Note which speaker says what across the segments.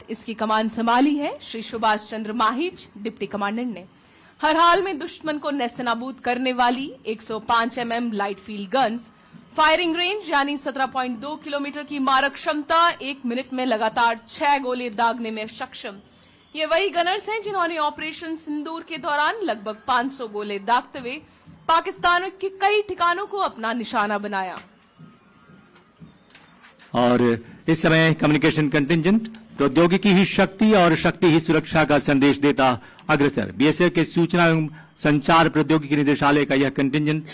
Speaker 1: इसकी कमान संभाली है श्री सुभाष चंद्र माहिज, डिप्टी कमांडेंट ने। हर हाल में दुश्मन को नेस्तनाबूद करने वाली 105 mm light field guns, firing range यानी 17.2 किलोमीटर की मारक क्षमता, 1 मिनट में लगातार 6 गोले दागने में सक्षम। ये वही गनर्स हैं जिन्होंने ऑपरेशन सिंदूर के दौरान लगभग 500 गोले दागते हुए पाकिस्तान के कई ठिकानों को अपना निशाना बनाया।
Speaker 2: और इस समय कम्युनिकेशन कंटिंजेंट प्रौद्योगिकी ही शक्ति और शक्ति ही सुरक्षा का संदेश देता अग्रसर। बीएसएफ के सूचना एवं संचार प्रौद्योगिकी निदेशालय का यह कंटिंजेंट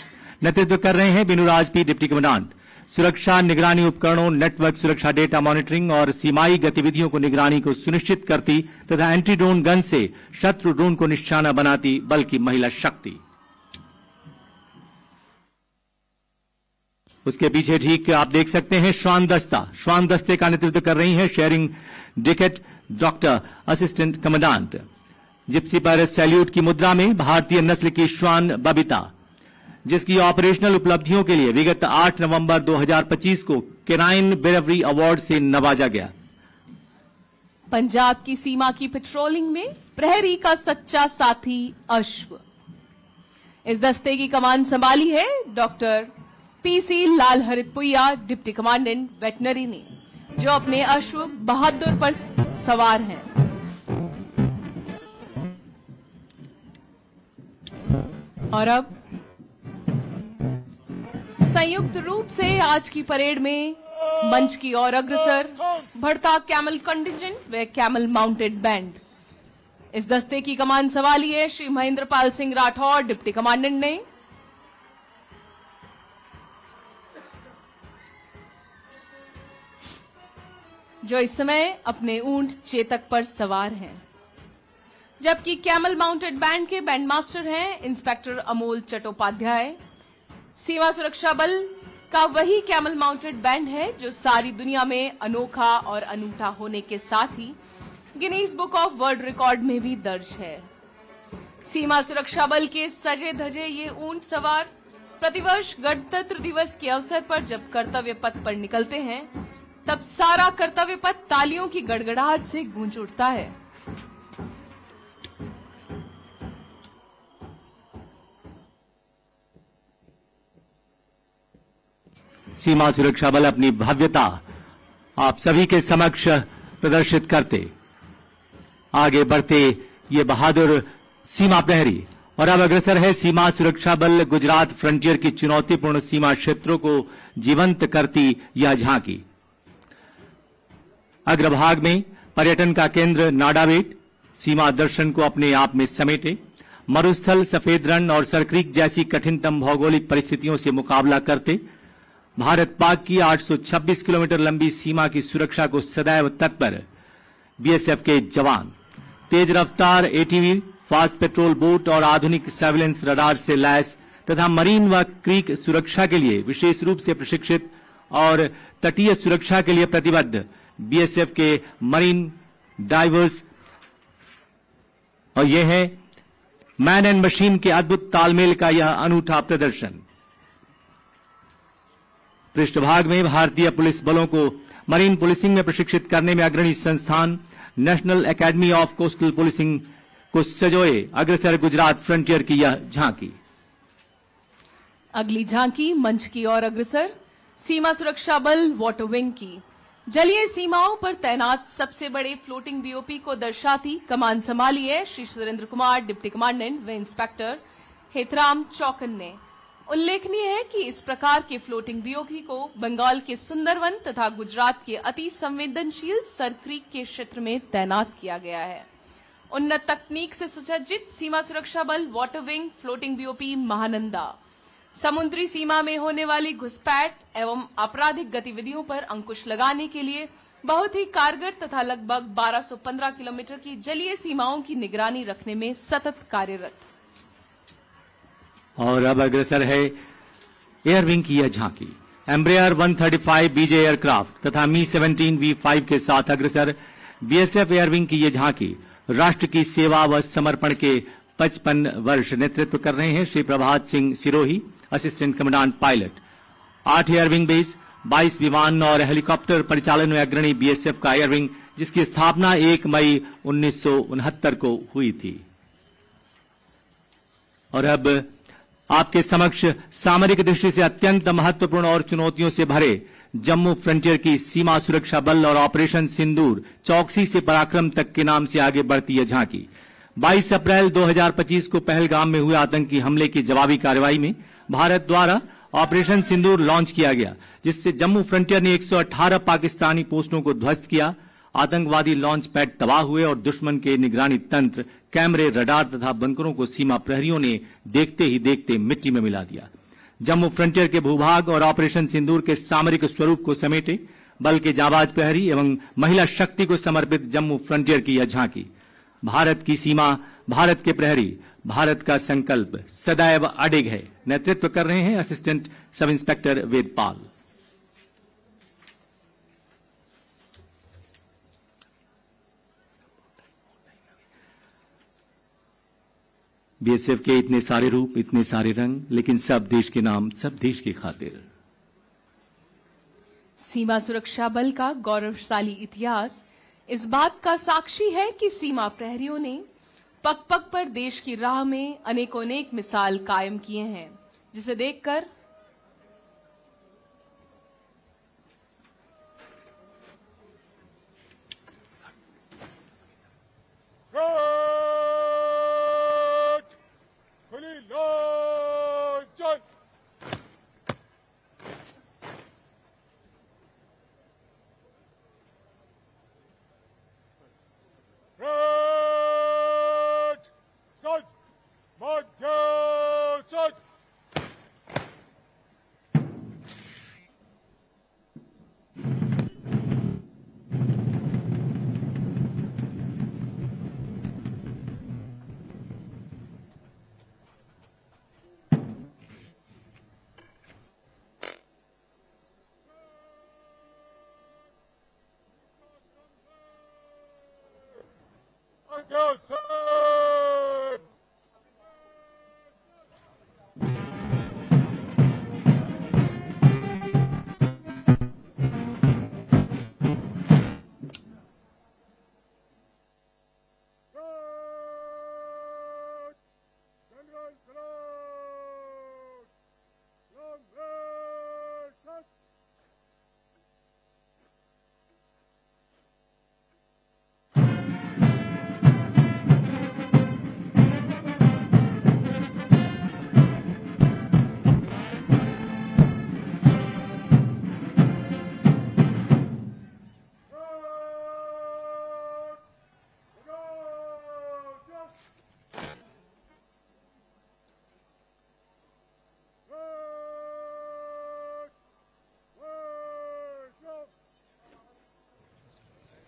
Speaker 2: नेतृत्व कर रहे हैं बिनुराज पी, डिप्टी कमांडेंट। सुरक्षा निगरानी उपकरणों, नेटवर्क सुरक्षा, डेटा मॉनिटरिंग और सीमाई गतिविधियों को निगरानी को सुनिश्चित करती तथा एंटी ड्रोन गन से शत्रु ड्रोन को निशाना बनाती बल की महिला शक्ति। उसके पीछे ठीक आप देख सकते हैं श्वान दस्ता। श्वान दस्ते का नेतृत्व कर रही हैं sharing decade doctor assistant commandant. Gypsy पर सैल्यूट की मुद्रा में भारतीय नस्ल की श्वान बबीता, जिसकी ऑपरेशनल उपलब्धियों के लिए विगत 8 नवंबर 2025 को केनाइन ब्रेवरी अवार्ड से नवाजा गया।
Speaker 1: पंजाब की सीमा की पेट्रोलिंग में प्रहरी का सच्चा साथी अश्व। इस दस्ते की कमान संभाली है डॉक्टर पीसी लाल हरितपुइया, डिप्टी कमांडेंट वेटनरी ने, जो अपने अश्व बहादुर पर सवार हैं। और अब संयुक्त रूप से आज की परेड में मंच की ओर अग्रसर बढ़ता कैमल कंटिंजेंट व कैमल माउंटेड बैंड। इस दस्ते की कमान संभाली है श्री महेंद्रपाल सिंह राठौर, डिप्टी कमांडेंट ने। जो इस समय अपने ऊंट चेतक पर सवार हैं, जबकि कैमल माउंटेड बैंड के बैंड मास्टर हैं इंस्पेक्टर अमोल चट्टोपाध्याय। सीमा सुरक्षा बल का वही कैमल माउंटेड बैंड है जो सारी दुनिया में अनोखा और अनूठा होने के साथ ही Guinness book of world record में भी दर्ज है। सीमा सुरक्षा बल के सजे धजे ये ऊंट सवार प्रतिवर्ष गणतंत्र दिवस के अवसर पर जब कर्तव्य पथ पर निकलते हैं, तब सारा कर्तव्य पथ तालियों की गड़गड़ाहट से गूंज उठता है।
Speaker 2: सीमा सुरक्षा बल अपनी भव्यता आप सभी के समक्ष प्रदर्शित करते आगे बढ़ते ये बहादुर सीमा प्रहरी। और अब अग्रसर है सीमा सुरक्षा बल गुजरात फ्रंटियर की चुनौतीपूर्ण सीमा क्षेत्रों को जीवंत करती यह झांकी। अग्रभाग में पर्यटन का केंद्र नाडाबेट सीमा दर्शन को अपने आप में समेटे, मरुस्थल, सफेद रण और सरक्रीक जैसी कठिनतम भौगोलिक परिस्थितियों से मुकाबला करते भारत पाक की 826 किलोमीटर लंबी सीमा की सुरक्षा को सदैव तत्पर बीएसएफ के जवान तेज रफ्तार एटीवी, फास्ट पेट्रोल बोट और आधुनिक सर्विलेंस रडार से लैस तथा मरीन व क्रीक सुरक्षा के लिए विशेष रूप से प्रशिक्षित और तटीय सुरक्षा के लिए प्रतिबद्ध बीएसएफ के मरीन डाइवर्स। और यह है मैन एंड मशीन के अद्भुत तालमेल का यह अनूठा प्रदर्शन। पृष्ठभाग में भारतीय पुलिस बलों को मरीन पुलिसिंग में प्रशिक्षित करने में अग्रणी संस्थान national academy of coastal policing को सजोए अग्रसर गुजरात फ्रंटियर की यह झांकी।
Speaker 1: अगली झांकी मंच की ओर अग्रसर सीमा सुरक्षा बल वाटर विंग की। जलीय सीमाओं पर तैनात सबसे बड़े फ्लोटिंग बीओपी को दर्शाती कमान संभाली है श्री सुरेंद्र कुमार, डिप्टी कमांडेंट व इंस्पेक्टर हेतराम चौकन ने। उल्लेखनीय है कि इस प्रकार के फ्लोटिंग बीओपी को बंगाल के सुंदरवन तथा गुजरात के अति संवेदनशील सरक्रीक के क्षेत्र में तैनात किया गया है। उन्नत तकनीक से सुसज्जित सीमा सुरक्षा बल water wing floating BOP Mahananda समुद्री सीमा में होने वाली घुसपैठ एवं आपराधिक गतिविधियों पर अंकुश लगाने के लिए बहुत ही कारगर तथा लगभग 1215 किलोमीटर की जलीय सीमाओं की निगरानी रखने में सतत कार्यरत।
Speaker 2: और अब अग्रसर है एयरविंग की यह झांकी। एम्ब्रेयर 135 बीजे एयरक्राफ्ट तथा मी 17 V5 के साथ अग्रसर बीएसएफ एयरविंग की यह झांकी राष्ट्र की सेवा व समर्पण के 55 वर्ष नेतृत्व कर रहे हैं Shri Prabhat Singh Sirohi, assistant commandant pilot. 8 air wing base, 22 विमान और हेलीकॉप्टर परिचालन में अग्रणी बीएसएफ का एयरविंग, जिसकी स्थापना 1 मई 1969 को हुई थी। और अब आपके समक्ष सामरिक दृष्टि से अत्यंत महत्वपूर्ण और चुनौतियों से भरे जम्मू फ्रंटियर की सीमा सुरक्षा बल और ऑपरेशन सिंदूर चौकसी से पराक्रम तक के नाम से आगे बढ़ती है झांकी। 22 अप्रैल 2025 को पहलगाम में हुए आतंकी हमले की जवाबी कार्रवाई में भारत द्वारा ऑपरेशन सिंदूर लॉन्च किया गया, जिससे जम्मू फ्रंटियर ने 118 पाकिस्तानी पोस्टों को ध्वस्त किया। आतंकवादी लॉन्च पैड तबाह हुए और दुश्मन के निगरानी तंत्र, कैमरे, रडार तथा बंकरों को सीमा प्रहरियों ने देखते ही देखते मिट्टी में मिला दिया। जम्मू फ्रंटियर के भूभाग और ऑपरेशन सिंदूर के सामरिक स्वरूप को समेटे बल के जाबाज प्रहरी एवं महिला शक्ति को समर्पित जम्मू फ्रंटियर की यह झांकी। भारत की सीमा, भारत के प्रहरी, भारत का संकल्प सदैव अडिग है। नेतृत्व कर रहे हैं assistant sub inspector Vedpal. BSF के इतने सारे रूप, इतने सारे रंग, लेकिन सब देश के नाम, सब देश की खातिर।
Speaker 1: सीमा सुरक्षा बल का गौरवशाली इतिहास इस बात का साक्षी है कि सीमा प्रहरियों ने पग पग पर देश की राह में अनेकों-अनेक मिसाल कायम किए हैं, जिसे देखकर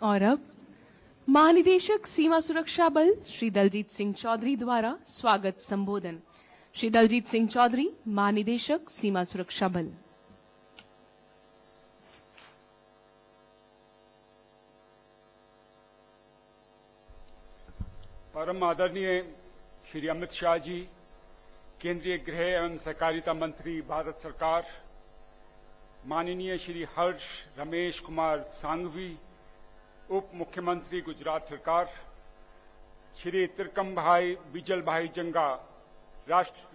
Speaker 1: और अब महानिदेशक सीमा सुरक्षा बल श्री दलजीत सिंह चौधरी द्वारा स्वागत संबोधन। श्री दलजीत सिंह चौधरी, महानिदेशक सीमा सुरक्षा बल।
Speaker 3: परम आदरणीय श्री अमित शाह जी, केंद्रीय गृह एवं सहकारिता मंत्री भारत सरकार, माननीय श्री हर्ष रमेश कुमार सांघवी, उप मुख्यमंत्री गुजरात सरकार, श्री तिरकम भाई बिजल भाई जंगा,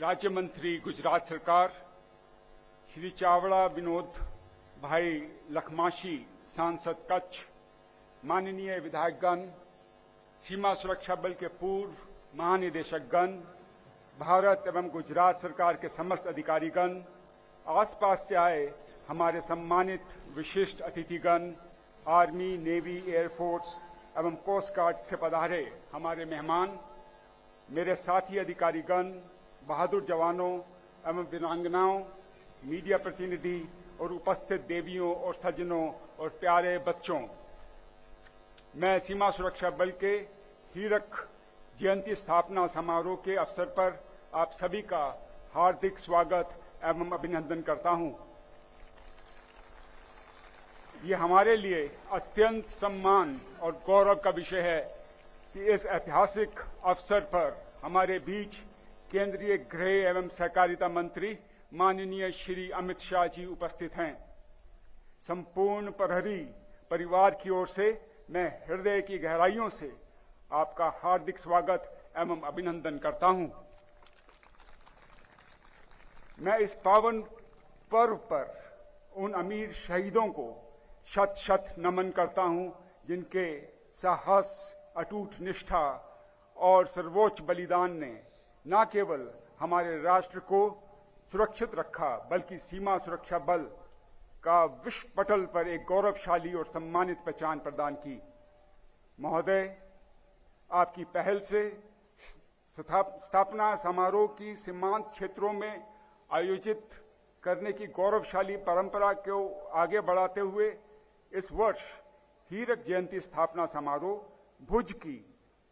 Speaker 3: राज्य मंत्री गुजरात सरकार, श्री चावड़ा विनोद भाई लखमाशी, सांसद कच्छ, माननीय विधायकगण, सीमा सुरक्षा बल के पूर्व महानिदेशकगण, भारत एवं गुजरात सरकार के समस्त अधिकारीगण, आसपास से आए हमारे सम्मानित विशिष्ट अतिथिगण, आर्मी, नेवी, एयरफोर्स एवं कोस्ट गार्ड से पधारे हमारे मेहमान, मेरे साथी अधिकारीगण, बहादुर जवानों एवं वीरांगनाओं, मीडिया प्रतिनिधि और उपस्थित देवियों और सज्जनों और प्यारे बच्चों, मैं सीमा सुरक्षा बल के हीरक जयंती स्थापना समारोह के अवसर पर आप सभी का हार्दिक स्वागत एवं अभिनंदन करता हूं। ये हमारे लिए अत्यंत सम्मान और गौरव का विषय है कि इस ऐतिहासिक अवसर पर हमारे बीच केंद्रीय गृह एवं सहकारिता मंत्री माननीय श्री अमित शाह जी उपस्थित हैं। संपूर्ण प्रहरी परिवार की ओर से मैं हृदय की गहराइयों से आपका हार्दिक स्वागत एवं अभिनंदन करता हूं। मैं इस पावन पर्व पर उन अमीर शहीदों को शत शत नमन करता हूं जिनके साहस, अटूट निष्ठा और सर्वोच्च बलिदान ने न केवल हमारे राष्ट्र को सुरक्षित रखा बल्कि सीमा सुरक्षा बल का विश्व पटल पर एक गौरवशाली और सम्मानित पहचान प्रदान की। महोदय, आपकी पहल से स्थापना समारोह की सीमांत क्षेत्रों में आयोजित करने की गौरवशाली परंपरा को आगे बढ़ाते हुए इस वर्ष हीरक जयंती स्थापना समारोह भुज की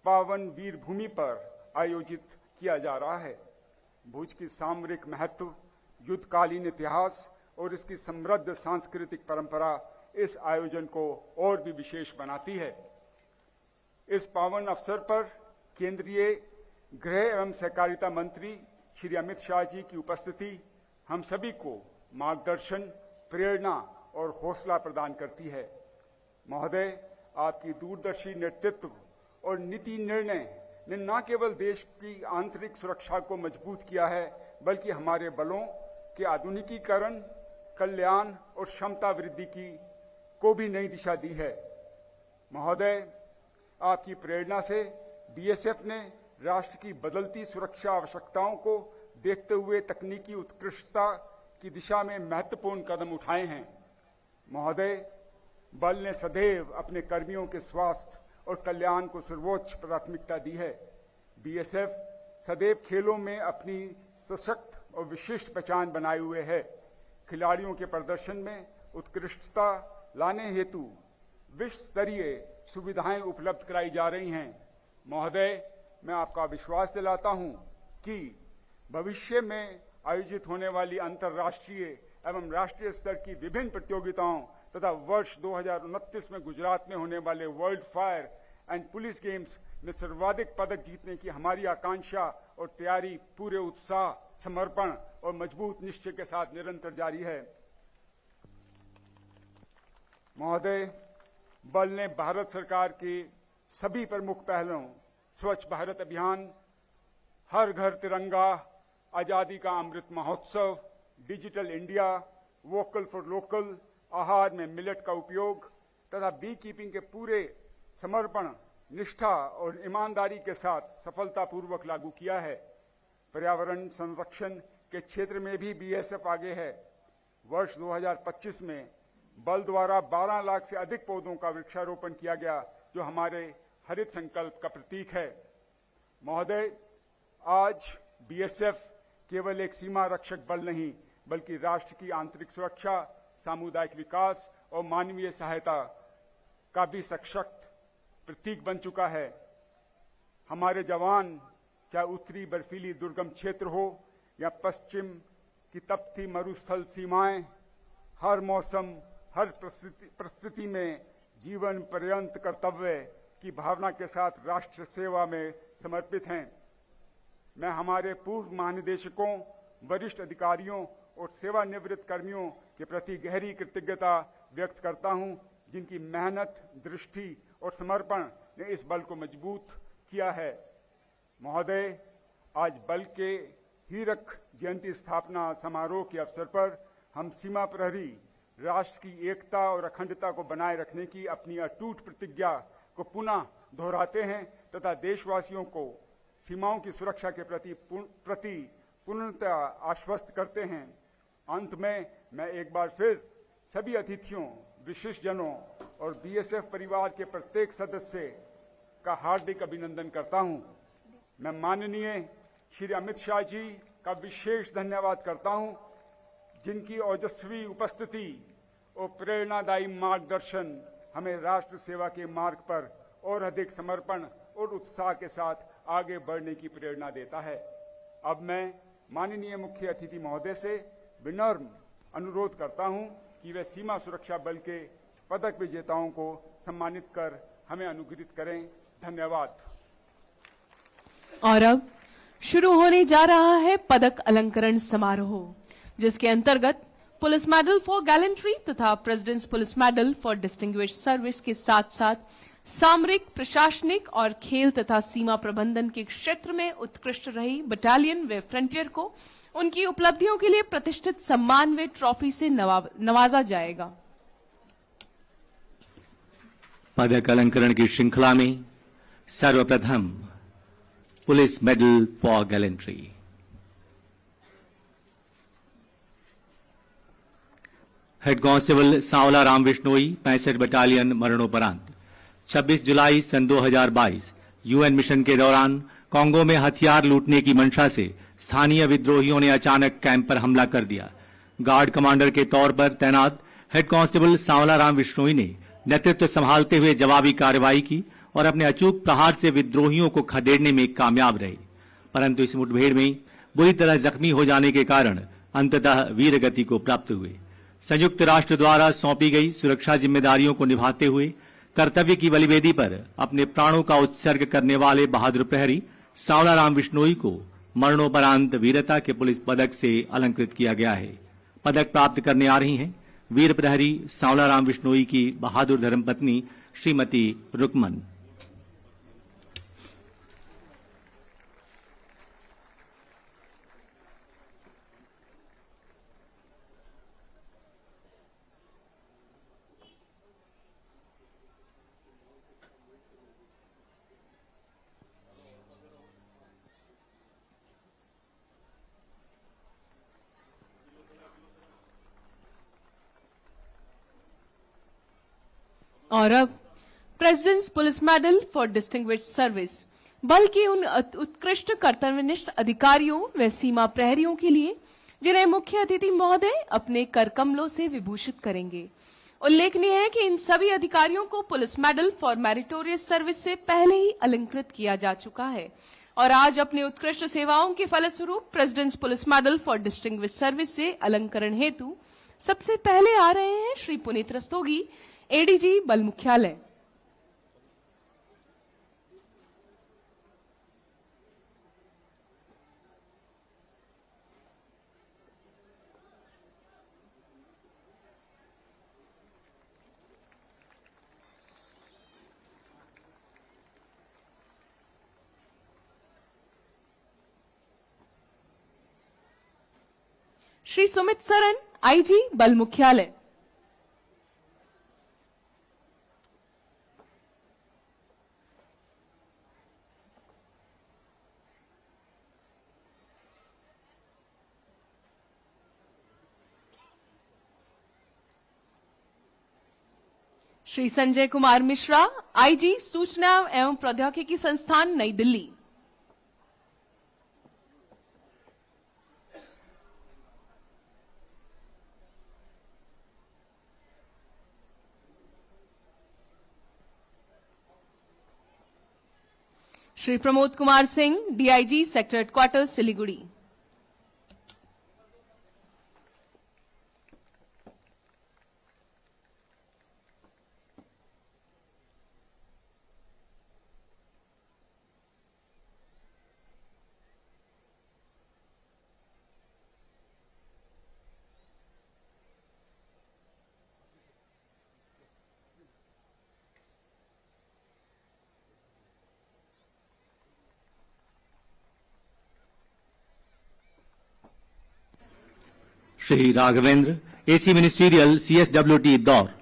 Speaker 3: पावन वीर भूमि पर आयोजित किया जा रहा है। भुज की सामरिक महत्व, युद्धकालीन इतिहास और इसकी समृद्ध सांस्कृतिक परंपरा इस आयोजन को और भी विशेष बनाती है। इस पावन अवसर पर केंद्रीय गृह एवं सहकारिता मंत्री श्री अमित शाह जी की उपस्थिति हम सभी को मार्गदर्शन, प्रेरणा और हौसला प्रदान करती है। महोदय, आपकी दूरदर्शी नेतृत्व और नीति निर्णय ने न केवल देश की आंतरिक सुरक्षा को मजबूत किया है बल्कि हमारे बलों के आधुनिकीकरण, कल्याण और क्षमता वृद्धि को भी नई दिशा दी है। महोदय, आपकी प्रेरणा से बीएसएफ ने राष्ट्र की बदलती सुरक्षा आवश्यकताओं को देखते हुए तकनीकी उत्कृष्टता की दिशा में महत्वपूर्ण कदम उठाए हैं। महोदय, बल ने सदैव अपने कर्मियों के स्वास्थ्य और कल्याण को सर्वोच्च प्राथमिकता दी है। बीएसएफ सदैव खेलों में अपनी सशक्त और विशिष्ट पहचान बनाए हुए है। खिलाड़ियों के प्रदर्शन में उत्कृष्टता लाने हेतु विश्व स्तरीय सुविधाएं उपलब्ध कराई जा रही हैं। महोदय, मैं आपका विश्वास दिलाता हूं कि भविष्य में आयोजित होने वाली अंतर्राष्ट्रीय एवं राष्ट्रीय स्तर की विभिन्न प्रतियोगिताओं तथा वर्ष 2029 में गुजरात में होने वाले world fire and police games में सर्वाधिक पदक जीतने की हमारी आकांक्षा और तैयारी पूरे उत्साह, समर्पण और मजबूत निश्चय के साथ निरंतर जारी है। महोदय, बल ने भारत सरकार के सभी प्रमुख पहलों, स्वच्छ भारत अभियान, हर घर तिरंगा, आजादी का Amrit Mahotsav, digital India, vocal for local, आहार में मिलेट का उपयोग तथा बी कीपिंग के पूरे समर्पण, निष्ठा और ईमानदारी के साथ सफलतापूर्वक लागू किया है। पर्यावरण संरक्षण के क्षेत्र में भी बीएसएफ आगे है। वर्ष 2025 में बल द्वारा 12 लाख से अधिक पौधों का वृक्षारोपण किया गया, जो हमारे हरित संकल्प का प्रतीक है। महोदय, आज बीएसएफ केवल एक सीमा रक्षक बल नहीं बल्कि राष्ट्र की आंतरिक सुरक्षा, सामुदायिक विकास और मानवीय सहायता का भी सशक्त प्रतीक बन चुका है। हमारे जवान चाहे उत्तरी बर्फीली दुर्गम क्षेत्र हो या पश्चिम की तपती मरुस्थल सीमाएं, हर मौसम, हर परिस्थिति में जीवन पर्यंत कर्तव्य की भावना के साथ राष्ट्र सेवा में समर्पित हैं। मैं हमारे पूर्व महानिदेशकों, वरिष्ठ अधिकारियों और सेवानिवृत्त कर्मियों के प्रति गहरी कृतज्ञता व्यक्त करता हूं, जिनकी मेहनत, दृष्टि और समर्पण ने इस बल को मजबूत किया है। महोदय, आज बल के हीरक जयंती स्थापना समारोह के अवसर पर हम सीमा प्रहरी राष्ट्र की एकता और अखंडता को बनाए रखने की अपनी अटूट प्रतिज्ञा को पुनः दोहराते हैं तथा देशवासियों को सीमाओं की सुरक्षा के प्रति पूर्णतः आश्वस्त करते हैं। अंत में मैं एक बार फिर सभी अतिथियों, विशिष्टजनों और बीएसएफ परिवार के प्रत्येक सदस्य का हार्दिक अभिनंदन करता हूं। मैं माननीय श्री अमित शाह जी का विशेष धन्यवाद करता हूं, जिनकी ओजस्वी उपस्थिति और प्रेरणादायी मार्गदर्शन हमें राष्ट्र सेवा के मार्ग पर और अधिक समर्पण और उत्साह के साथ आगे बढ़ने की प्रेरणा देता है। अब मैं माननीय मुख्य अतिथि महोदय से विनम्र अनुरोध करता हूं कि वे सीमा सुरक्षा बल के पदक विजेताओं को सम्मानित कर हमें अनुग्रहित करें। धन्यवाद।
Speaker 1: और अब शुरू होने जा रहा है पदक अलंकरण समारोह, जिसके अंतर्गत पुलिस मेडल फॉर गैलेंट्री तथा presidents police medal for distinguished service के साथ साथ सामरिक, प्रशासनिक और खेल तथा सीमा प्रबंधन के क्षेत्र में उत्कृष्ट रही बटालियन व फ्रंटियर को उनकी उपलब्धियों के लिए प्रतिष्ठित सम्मान व ट्रॉफी से नवाजा जाएगा।
Speaker 2: पदक अलंकरण की श्रृंखला में सर्वप्रथम police medal for gallantry. Head constable Sanwla Ram Bishnoi 65 battalion मरणोपरांत 26 जुलाई सन 2022 यूएन मिशन के दौरान कांगो में हथियार लूटने की मंशा से स्थानीय विद्रोहियों ने अचानक कैंप पर हमला कर दिया। गार्ड कमांडर के तौर पर तैनात हेड कांस्टेबल सांवला राम बिश्नोई ने नेतृत्व संभालते हुए जवाबी कार्रवाई की और अपने अचूक प्रहार से विद्रोहियों को खदेड़ने में कामयाब रहे, परंतु इस मुठभेड़ में बुरी तरह जख्मी हो जाने के कारण अंततः वीरगति को प्राप्त हुए। संयुक्त राष्ट्र द्वारा सौंपी गई सुरक्षा जिम्मेदारियों को निभाते हुए कर्तव्य की बलिवेदी पर अपने प्राणों का उत्सर्ग करने वाले बहादुर प्रहरी सांवला राम बिश्नोई को मरणोपरांत वीरता के पुलिस पदक से अलंकृत किया गया है। पदक प्राप्त करने आ रही हैं वीर प्रहरी सांवला राम बिश्नोई की बहादुर धर्मपत्नी श्रीमती रुकमन।
Speaker 1: और अब presidents police medal for distinguished service बल के उन उत्कृष्ट कर्तव्यनिष्ठ अधिकारियों व सीमा प्रहरियों के लिए जिन्हें मुख्य अतिथि महोदय अपने करकमलों से विभूषित करेंगे। उल्लेखनीय है कि इन सभी अधिकारियों को police medal for meritorious service से पहले ही अलंकृत किया जा चुका है और आज अपनी उत्कृष्ट सेवाओं के फलस्वरूप presidents police medal for distinguished service से अलंकरण हेतु सबसे पहले आ रहे हैं श्री पुनीत रस्तोगी, एडीजी बल मुख्यालय। श्री सुमित सरन, आईजी बल मुख्यालय। श्री संजय कुमार मिश्रा, आईजी सूचना एवं प्रौद्योगिकी संस्थान New Delhi. Shri Pramod Kumar Singh, DIG sector headquarter Siliguri.
Speaker 2: Shri Raghavendra, AC ministerial CSWT दौर।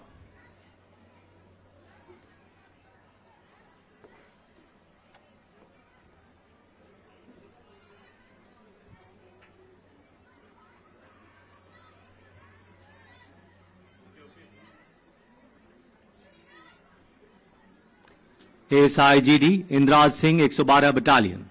Speaker 2: SIGD Indraj Singh 112 battalion.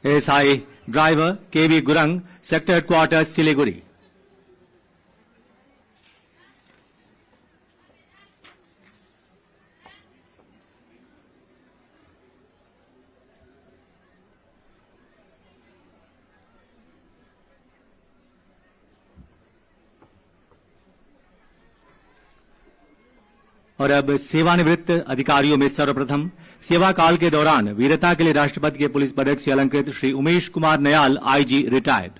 Speaker 2: SI driver KV Gurung, sector headquarters Siliguri. और अब सेवानिवृत्त अधिकारियों में सर्वप्रथम सेवा काल के दौरान वीरता के लिए राष्ट्रपति के पुलिस पदक से अलंकृत श्री उमेश कुमार नयाल, आईजी रिटायर्ड।